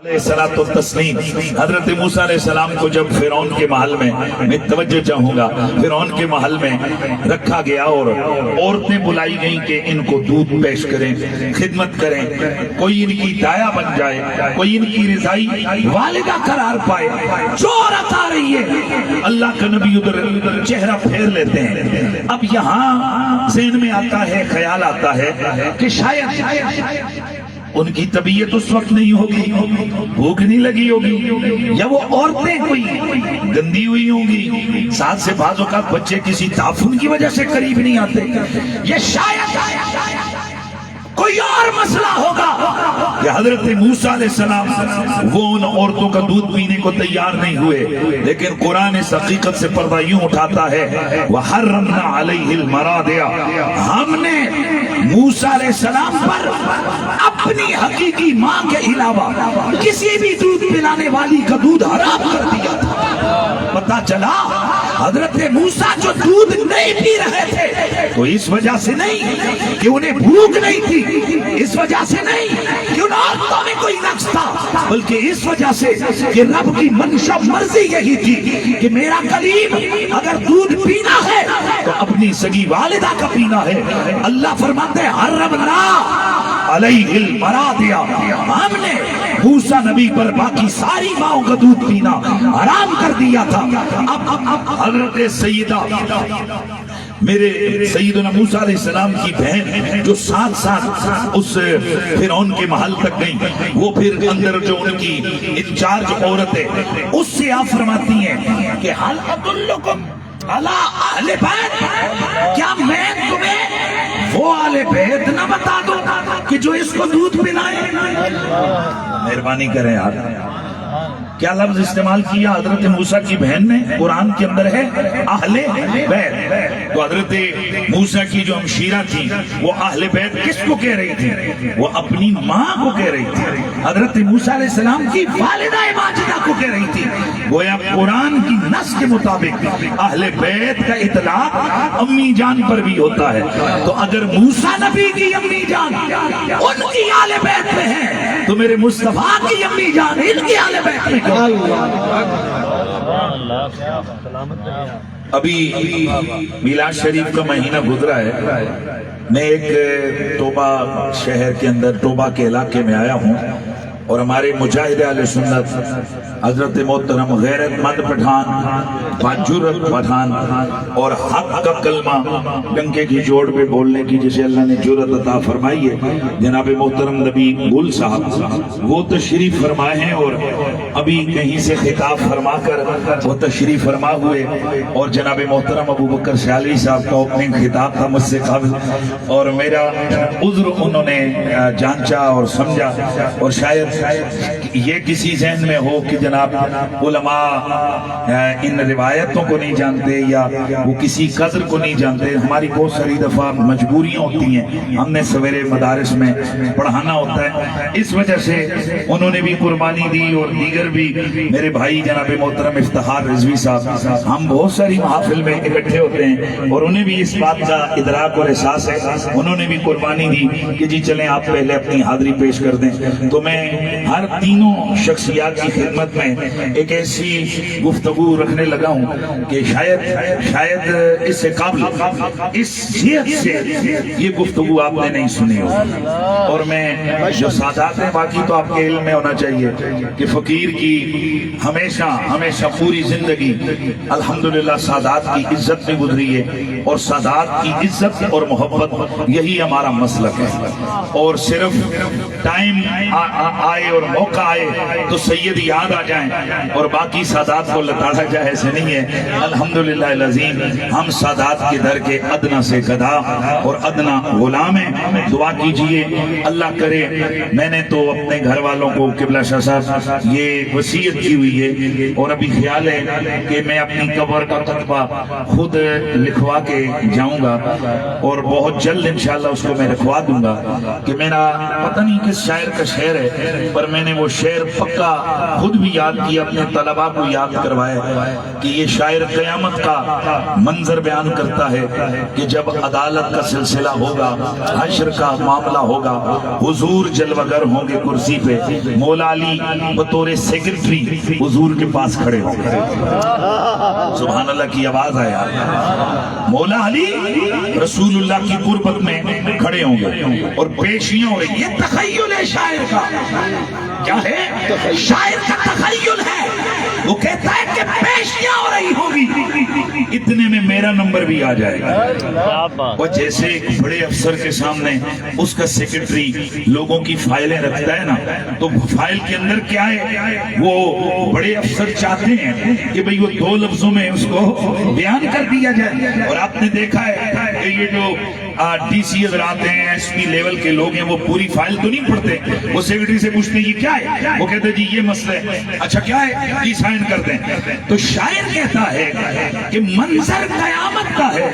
तस्लीम हजरत मूसा अलैहि सलाम को जब फिरौन के महल में, मैं तवज्जो चाहूंगा, फिरौन के महल में रखा गया और औरतें बुलाई गईं कि इनको दूध पेश करें, खिदमत करें, कोई इनकी दाया बन जाए, कोई इनकी रिजाई वालिदा करार पाए। जो औरत आ रही है अल्लाह का नबी उधर चेहरा फेर लेते हैं। अब यहाँ ज़हन में आता है, ख्याल आता है कि शायद उनकी तबीयत उस वक्त नहीं होगी, भूख नहीं लगी होगी, या वो औरतें कोई गंदी हुई होंगी, साथ से बाज़ औक़ात बच्चे किसी ताफुन की वजह से करीब नहीं आते, ये शायद कोई और मसला होगा कि हजरत मूसा अलैहिस्सलाम वो उन औरतों का दूध पीने को तैयार नहीं हुए। लेकिन कुरान इस हकीकत से पर्दा यूं उठाता है, वहर्रमना अलैहिल मरादिया, हमने मूसा अलैहिस्सलाम पर अपनी हकीकी माँ के अलावा किसी भी दूध पिलाने वाली का दूध हराम कर दिया था। पता चला हजरत मूसा जो दूध नहीं पी रहे थे तो इस वजह से नहीं कि उन्हें भूख नहीं थी, इस वजह से नहीं कि उन औरतों में कोई नक्स था, बल्कि इस वजह से कि रब की मंशा मर्जी यही थी कि मेरा करीब अगर दूध पीना है तो अपनी सगी वालिदा का पीना है। अल्लाह फरमाते हैं हर्रमना अलैहिल मरादिया, हमने मूसा नबी पर बाकी सारी माओं का दूध पीना हराम कर दिया था। अब हजरत सैयदा मेरे सैयदना मूसा अलैहिस्सलाम की बहन जो साथ साथ उस फिरौन के महल तक गई, वो फिर अंदर जो उनकी इंचार्ज औरत है उससे आप फरमाती हैं कि हल अदुल्लुकुम अला अहले बैत, क्या मैं तुम्हें वो अहले बैत न बता दूं कि जो इसको दूध पिलाए। मेहरबानी करें यार, क्या लफ्ज इस्तेमाल किया हजरत मूसा की बहन ने? कुरान के अंदर है अहले बैत। तो हजरत मूसा की जो हमशीरा थी वो अहले बैत किसको कह रही थी? वो अपनी माँ को कह रही थी, हजरत मूसा अलैहि सलाम की वालिदा माजिदा को कह रही थी। गोया कुरान की नस के मुताबिक अहले बैत का इतलाक अम्मी जान पर भी होता है। तो अगर मूसा नबी की अम्मी जान उनकी अहले बैत में है तो मेरे मुस्तफा की अम्मी जान इनकी अहले बैत में। अभी मिलाद शरीफ का महीना गुजरा है, मैं एक टोबा शहर के अंदर, टोबा के इलाके में आया हूँ और हमारे मुजाहिद अहले सुन्नत हजरत मोहतरम गैरतमंद पठान, बाजुर्रत पठान और हक का कलमा डंके की जोड़ पे बोलने की जिसे अल्लाह ने जुर्रत अता फरमाई है, जनाब मोहतरम नबी गुल साहब वो तशरीफ फरमाए हैं और अभी कहीं से खिताब फरमा कर वो तशरीफ फरमा हुए और जनाब मोहतरम अबू बकर शाली साहब का ओपनिंग खिताब था मुझसे काबिल, और मेरा उज़्र उन्होंने जांचा और समझा और शायद ये किसी ज़हन में हो कि जनाब उलमा इन रिवायतों को नहीं जानते या वो किसी कदर को नहीं जानते। हमारी बहुत सारी दफ़ा मजबूरियाँ होती हैं, हमने सवेरे मदारिस में पढ़ाना होता है, इस वजह से उन्होंने भी कुर्बानी दी और दीगर भी मेरे भाई जनाब मोहतरम इफ्तिखार रिजवी साहब, हम बहुत सारी महफिल में इकट्ठे होते हैं और उन्हें भी इस बात का इदराक और एहसास है, उन्होंने भी कुर्बानी दी कि जी चलें आप पहले अपनी हाजिरी पेश कर दें। तो मैं हर तीनों शख्सियात की खिदमत में एक ऐसी गुफ्तगू रखने लगा हूँ कि शायद इससे काबिल, इस जियत से ये गुफ्तगू आपने नहीं सुनी हो। और मैं जो सादात हैं बाकी तो आपके इल्म में होना चाहिए कि फकीर की हमेशा पूरी जिंदगी अल्हम्दुलिल्लाह सादात की इज्जत में गुजरी है और सादात की इज्जत और मोहब्बत यही हमारा मसलक है। और सिर्फ टाइम आए और मौका आए तो सैयद याद आ जाएं और बाकी सादात को लताड़ा जाए, ऐसे नहीं है। अल्हम्दुलिल्लाह अज़ीम, हम सादात के दर के अदना से गधा और अदना गुलाम हैं। दुआ कीजिए अल्लाह करे, मैंने तो अपने घर वालों को किबला शाह साहब ये वसीयत की हुई है और अभी ख्याल है कि मैं अपनी कब्र का तख्बा खुद लिखवा के जाऊंगा और बहुत जल्द इंशाअल्लाह उसको मैं लिखवा दूंगा कि मेरा पता नहीं किस शायर का शेर है پر میں نے وہ شعر پکا خود بھی یاد کیا، اپنے طلباء کو یاد کروایا کہ یہ شاعر قیامت کا منظر بیان کرتا ہے کہ جب عدالت کا سلسلہ ہوگا، حشر کا معاملہ ہوگا، حضور جلوگر ہوں گے کرسی پہ، مولا علی بطور سیکرٹری حضور کے پاس کھڑے ہوں گے۔ سبحان اللہ کی آواز ہے یار، مولا علی رسول اللہ کی قربت میں کھڑے ہوں گے اور پیشیاں ہو رہی، یہ تخیل ہے شاعر کا، کیا ہے؟ شاعر کا تخیل ہے، وہ کہتا ہے کہ پیشیاں ہو رہی ہوگی، اتنے میں میرا نمبر بھی آ جائے گا۔ وہ جیسے ایک بڑے افسر کے سامنے اس کا سیکرٹری لوگوں کی فائلیں رکھتا ہے نا، تو فائل کے اندر کیا ہے، وہ بڑے افسر چاہتے ہیں کہ بھئی وہ 2 لفظوں میں اس کو بیان کر دیا جائے۔ اور آپ نے دیکھا ہے کہ یہ جو ڈی سی حضرات ہیں، ایس پی لیول کے لوگ ہیں، وہ پوری فائل تو نہیں پڑھتے، وہ سیکرٹری سے پوچھتے ہیں یہ کیا ہے، وہ کہتے ہیں جی یہ مسئلہ ہے، اچھا کیا ہے جی سائن کر دیں۔ تو شاعر کہتا ہے کہ منظر قیامت کا ہے،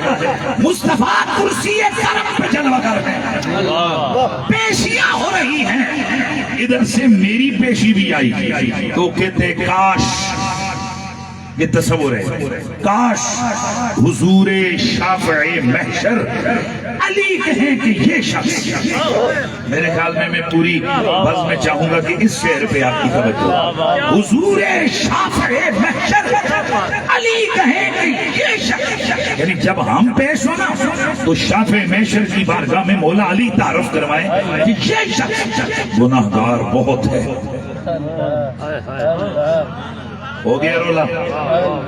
مصطفیٰ کرسی کرم پہ جلوہ کر رہے، پیشیاں ہو رہی ہیں، ادھر سے میری پیشی بھی آئی، تو کہتے کاش، یہ تصور ہے، کاش حضور شافع محشر علی کہیں کہ یہ شخص، میرے خیال میں پوری بز میں چاہوں گا کہ اس شعر پہ آپ کی توجہ، حضور شافع محشر علی کہیں کہ یہ شخص، یعنی جب ہم پیش ہونا تو شافع محشر کی بارگاہ میں مولا علی تعارف کروائیں کہ یہ شخص گناہگار بہت ہے۔ ہو گیا رولا،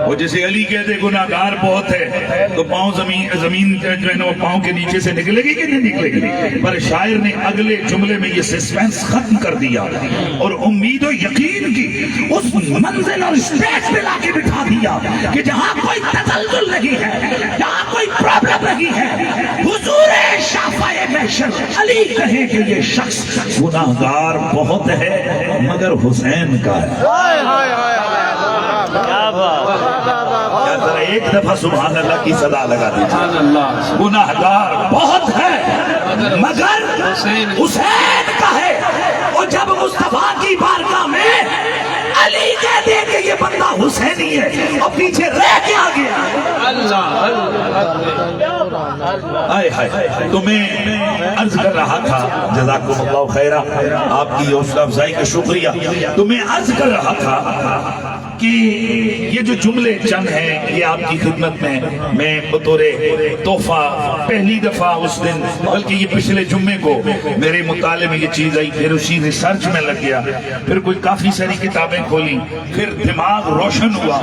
وہ جیسے علی کہتے گناہگار بہت ہے تو پاؤں زمین جو ہے نا وہ پاؤں کے نیچے سے نکلے گی کہ نہیں نکلے گی، پر شاعر نے اگلے جملے میں یہ سسپینس ختم کر دیا اور امید و یقین کی اس منزل اور اسٹیج پہ لا کے بٹھا دیا کہ جہاں کوئی تزلزل نہیں ہے، جہاں کوئی پرابلم نہیں ہے، حضور شافع محشر علی کہے کہ یہ شخص گناہگار بہت ہے مگر حسین کا ہے۔ ذرا ایک دفعہ سبحان اللہ کی صدا لگا دیجیے، گناہگار بہت ہے مگر حسین کا ہے۔ اور جب مصطفیٰ کی بارگاہ میں علی کہہ دے کہ یہ بندہ حسینی ہے اور پیچھے رہ کے آ گیا، تو میں عرض کر رہا تھا، جزاکم اللہ خیرہ، آپ کی حوصلہ افزائی کا شکریہ، تو میں عرض کر رہا تھا کہ یہ جو جملے چند ہیں یہ آپ کی خدمت میں بطور تحفہ پہلی دفعہ اس دن، بلکہ یہ پچھلے جمعے کو میرے مطالعے میں یہ چیز آئی، پھر اسی ریسرچ میں لگ گیا، پھر کوئی کافی ساری کتابیں کھولی، پھر دماغ روشن ہوا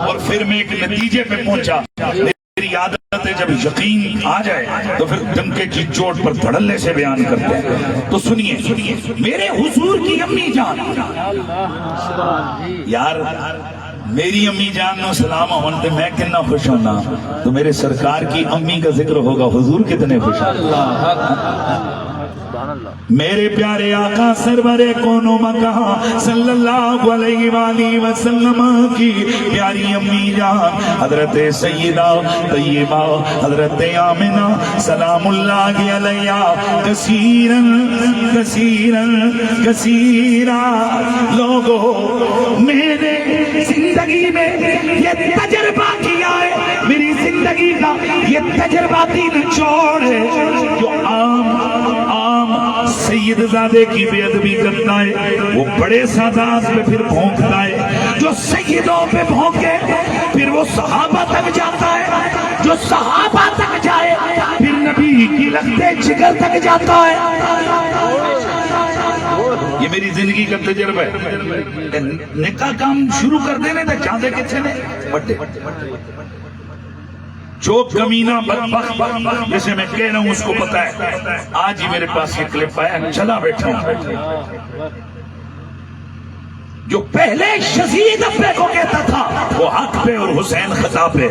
اور پھر میں ایک نتیجے پہ پہنچا۔ میری عادت ہے جب یقین آ جائے تو پھر ڈنکے کی چوٹ پر دھڑلے سے بیان کرتے ہیں۔ تو سنیے، میرے حضور کی امی جان، یار میری امی جان نو سلام ہونے میں کتنا خوش ہونا، تو میرے سرکار کی امی کا ذکر ہوگا، حضور کتنے خوش ہونا۔ میرے پیارے آقا سرور کون و مکان صلی اللہ علیہ وآلہ وسلم کی پیاری امی جان حضرت سیدہ طیبہ حضرت آمنہ سلام اللہ علیہ کثیراً کثیراً کثیرا لوگو، میرے زندگی میں یہ تجربہ کیا ہے، میری زندگی کا یہ تجرباتی نچوڑ ہے، جو عام سید زادے کی بے ادبی کرتا ہے وہ بڑے سادات پہ پھر بھونکتا ہے، جو سیدوں پہ بھونکے پھر وہ صحابہ تک جاتا ہے، جو صحابہ تک جائے پھر نبی کی لگتے جگر تک جاتا ہے۔ یہ میری زندگی کا تجربہ ہے۔ نکاح کام شروع کر دینے تھے چاندے کتنے نے بڑے جو کمینہ بدبخت جیسے میں کہہ رہا ہوں اس کو پتا ہے، آج ہی میرے پاس یہ کلپ آیا، چلا بیٹھا ہوں، جو پہلے شزید اپنے کو کہتا تھا وہ حق پہ اور حسین خطا پہ،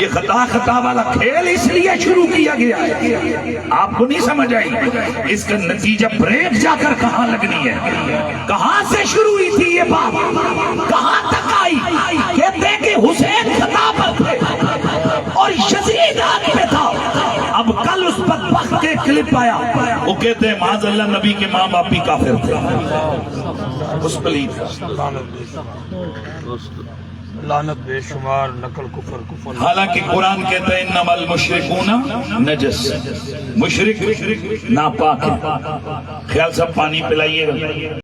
یہ خطا والا کھیل اس لیے شروع کیا گیا ہے، آپ کو نہیں سمجھ آئی اس کا نتیجہ بریک جا کر کہاں لگنی ہے، کہاں سے شروع ہوئی تھی یہ بات، کہاں تک آئی، کہتے ہیں کہ حسین خطا پر تھے اور یزید حق پہ تھا۔ اب کل اس بدبخت کے کلپ آیا، وہ کہتے ہیں معاذ اللہ نبی کے ماں باپ بھی کافر تھے اس پلید کا۔ لعنت بے شمار، نقل کفر حالانکہ قرآن کہتا ہے انما المشرکون نجس، مشرک ناپاک ہے۔ خیال صاحب پانی پلائیے گا،